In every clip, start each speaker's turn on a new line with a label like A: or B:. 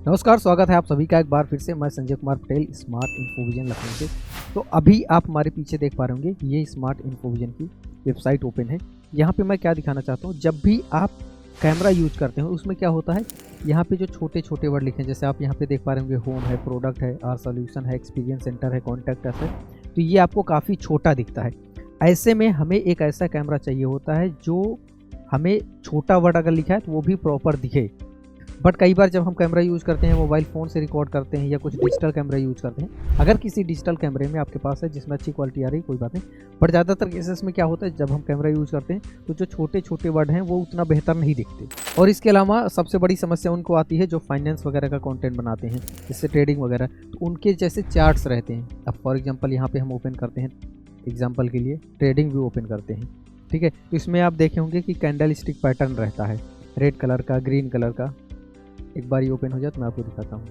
A: नमस्कार, स्वागत है आप सभी का एक बार फिर से। मैं संजय कुमार पटेल, स्मार्ट इन्फोविजन लखनऊ से। तो अभी आप हमारे पीछे देख पा रहे होंगे, ये स्मार्ट इन्फोविजन की वेबसाइट ओपन है। यहाँ पे मैं क्या दिखाना चाहता हूँ, जब भी आप कैमरा यूज करते हो उसमें क्या होता है, यहाँ पे जो छोटे छोटे वर्ड लिखे हैं, जैसे आप यहाँ पे देख पा रहे होंगे, होम है, प्रोडक्ट है, आर सोल्यूशन है, एक्सपीरियंस सेंटर है, कॉन्टैक्ट अस है, तो ये आपको काफ़ी छोटा दिखता है। ऐसे में हमें एक ऐसा कैमरा चाहिए होता है जो हमें छोटा वर्ड अगर लिखा है तो वो भी प्रॉपर दिखे। बट कई बार जब हम कैमरा यूज़ करते हैं, मोबाइल फ़ोन से रिकॉर्ड करते हैं या कुछ डिजिटल कैमरा यूज़ करते हैं, अगर किसी डिजिटल कैमरे में आपके पास है जिसमें अच्छी क्वालिटी आ रही है कोई बात नहीं, बट ज़्यादातर केसेस में क्या होता है, जब हम कैमरा यूज़ करते हैं तो जो छोटे छोटे वर्ड हैं वो उतना बेहतर नहीं दिखते। और इसके अलावा सबसे बड़ी समस्या उनको आती है जो फाइनेंस वगैरह का कंटेंट बनाते हैं, जैसे ट्रेडिंग वगैरह, तो उनके जैसे चार्ट्स रहते हैं। अब फॉर एग्जाम्पल यहाँ पर हम ओपन करते हैं, एग्जाम्पल के लिए ट्रेडिंग व्यू ओपन करते हैं, ठीक है। तो इसमें आप देखे होंगे कि कैंडल स्टिक पैटर्न रहता है, रेड कलर का, ग्रीन कलर का। एक बार ये ओपन हो जाए तो मैं आपको दिखाता हूँ।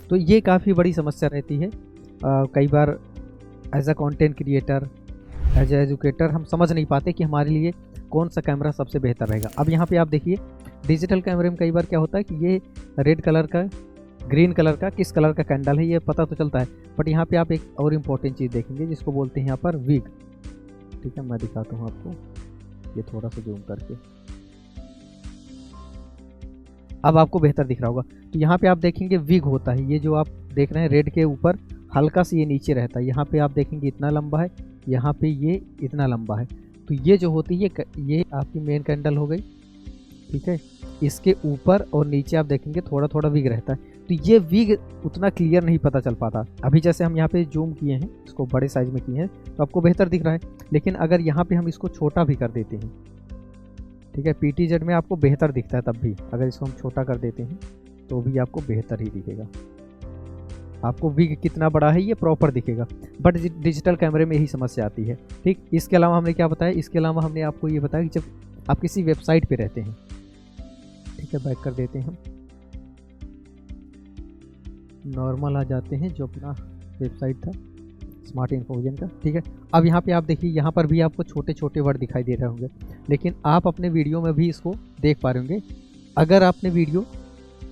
A: तो ये काफ़ी बड़ी समस्या रहती है। कई बार as a content creator, as a educator हम समझ नहीं पाते कि हमारे लिए कौन सा कैमरा सबसे बेहतर रहेगा। अब यहाँ पे आप देखिए, डिजिटल कैमरे में कई बार क्या होता है कि ये रेड कलर का, ग्रीन कलर का, किस कलर का कैंडल है ये पता तो चलता है, बट यहाँ पर आप एक और इम्पोर्टेंट चीज़ देखेंगे जिसको बोलते हैं यहाँ पर विग। ठीक है, मैं दिखाता हूँ आपको, ये थोड़ा सा जूम करके, अब आपको बेहतर दिख रहा होगा। तो यहाँ पे आप देखेंगे विग होता है, ये जो आप देख रहे हैं रेड के ऊपर हल्का सा ये नीचे रहता है। यहाँ पे आप देखेंगे इतना लंबा है, यहाँ पे ये इतना लंबा है। तो ये जो होती है ये आपकी मेन कैंडल हो गई, ठीक है। इसके ऊपर और नीचे आप देखेंगे थोड़ा थोड़ा विग रहता है। तो ये विग उतना क्लियर नहीं पता चल पाता। अभी जैसे हम यहाँ पे जूम किए हैं, इसको बड़े साइज में किए हैं तो आपको बेहतर दिख रहा है, लेकिन अगर यहाँ पे हम इसको छोटा भी कर देते हैं, ठीक है, PTZ में आपको बेहतर दिखता है, तब भी अगर इसको हम छोटा कर देते हैं तो भी आपको बेहतर ही दिखेगा। आपको विग कितना बड़ा है ये प्रॉपर दिखेगा, बट डिजिटल कैमरे में यही समस्या आती है, ठीक। इसके अलावा हमने क्या बताया, इसके अलावा हमने आपको ये बताया कि जब आप किसी वेबसाइट पे रहते हैं, ठीक है, बैक कर देते हैं हम, नॉर्मल आ जाते हैं जो अपना वेबसाइट था स्मार्ट इन्फोविजन का, ठीक है। अब यहाँ पे आप देखिए, यहाँ पर भी आपको छोटे छोटे वर्ड दिखाई दे रहे होंगे, लेकिन आप अपने वीडियो में भी इसको देख पा रहे होंगे। अगर आपने वीडियो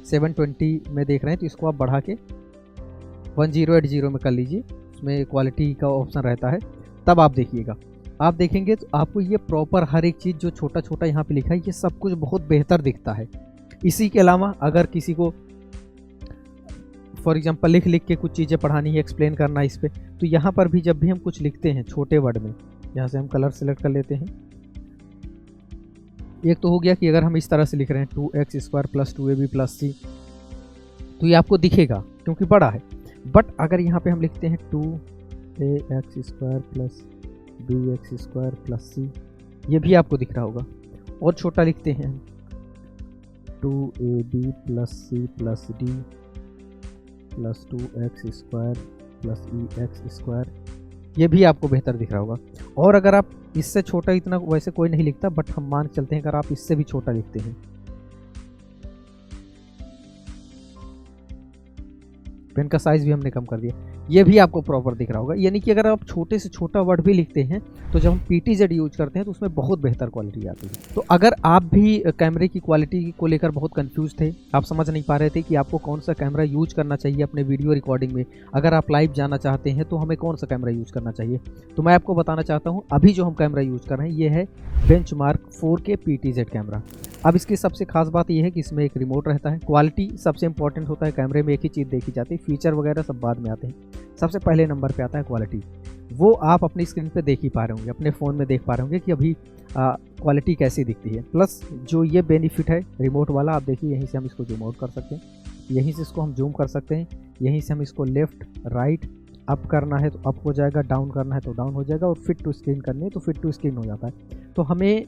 A: 720 में देख रहे हैं तो इसको आप बढ़ा के 1080 में कर लीजिए, उसमें क्वालिटी का ऑप्शन रहता है, तब आप देखिएगा। आप देखेंगे तो आपको ये प्रॉपर हर एक चीज़ जो छोटा छोटा यहाँ पे लिखा है ये सब कुछ बहुत बेहतर दिखता है। इसी के अलावा अगर किसी को फॉर एग्जाम्पल लिख लिख के कुछ चीज़ें पढ़ानी है, एक्सप्लेन करना है इस पर, तो यहाँ पर भी जब भी हम कुछ लिखते हैं छोटे वर्ड में, यहाँ से हम कलर सेलेक्ट कर लेते हैं। एक तो हो गया कि अगर हम इस तरह से लिख रहे हैं 2x² + 2ab + c, तो ये आपको दिखेगा क्योंकि बड़ा है। बट अगर यहाँ पे हम लिखते हैं 2ax² + bx² + c, ये भी आपको दिख रहा होगा। और छोटा लिखते हैं 2ab + c + d + 2x² + ex², ये भी आपको बेहतर दिख रहा होगा। और अगर आप इससे छोटा, इतना वैसे कोई नहीं लिखता, बट हम मान के चलते हैं अगर आप इससे भी छोटा लिखते हैं, पेन का साइज भी हमने कम कर दिया, ये भी आपको प्रॉपर दिख रहा होगा। यानी कि अगर आप छोटे से छोटा वर्ड भी लिखते हैं तो जब हम PTZ यूज करते हैं तो उसमें बहुत बेहतर क्वालिटी आती है। तो अगर आप भी कैमरे की क्वालिटी को लेकर बहुत कंफ्यूज थे, आप समझ नहीं पा रहे थे कि आपको कौन सा कैमरा यूज करना चाहिए अपने वीडियो रिकॉर्डिंग में, अगर आप लाइव जाना चाहते हैं तो हमें कौन सा कैमरा यूज करना चाहिए, तो मैं आपको बताना चाहता हूँ अभी जो हम कैमरा यूज कर रहे हैं ये है बेंचमार्क 4K PTZ कैमरा। अब इसकी सबसे खास बात यह है कि इसमें एक रिमोट रहता है। क्वालिटी सबसे इंपॉर्टेंट होता है, कैमरे में एक ही चीज़ देखी जाती है, फीचर वगैरह सब बाद में आते हैं, सबसे पहले नंबर पे आता है क्वालिटी। वो आप अपनी स्क्रीन पे देख ही पा रहे होंगे, अपने फ़ोन में देख पा रहे होंगे कि अभी क्वालिटी कैसी दिखती है। प्लस जो ये बेनिफिट है रिमोट वाला, आप देखिए यहीं से हम इसको जूम आउट कर सकते हैं, यहीं से इसको हम जूम कर सकते हैं, यहीं से हम इसको लेफ़्ट राइट अप करना है तो अप हो जाएगा, डाउन करना है तो डाउन हो जाएगा, और फिट टू स्क्रीन करनी है तो फिट टू स्क्रीन हो जाता है। तो हमें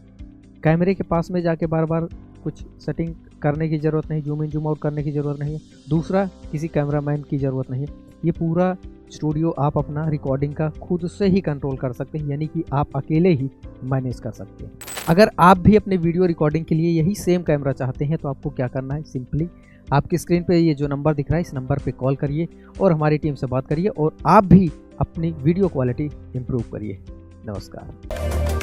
A: कैमरे के पास में जाके बार बार कुछ सेटिंग करने की ज़रूरत नहीं, जूम इन जूम आउट करने की ज़रूरत नहीं है, दूसरा किसी कैमरामैन की ज़रूरत नहीं है। ये पूरा स्टूडियो आप अपना रिकॉर्डिंग का खुद से ही कंट्रोल कर सकते हैं, यानी कि आप अकेले ही मैनेज कर सकते हैं। अगर आप भी अपने वीडियो रिकॉर्डिंग के लिए यही सेम कैमरा चाहते हैं तो आपको क्या करना है, सिंपली आपकी स्क्रीन पे ये जो नंबर दिख रहा है इस नंबर पे कॉल करिए और हमारी टीम से बात करिए और आप भी अपनी वीडियो क्वालिटी इम्प्रूव करिए। नमस्कार।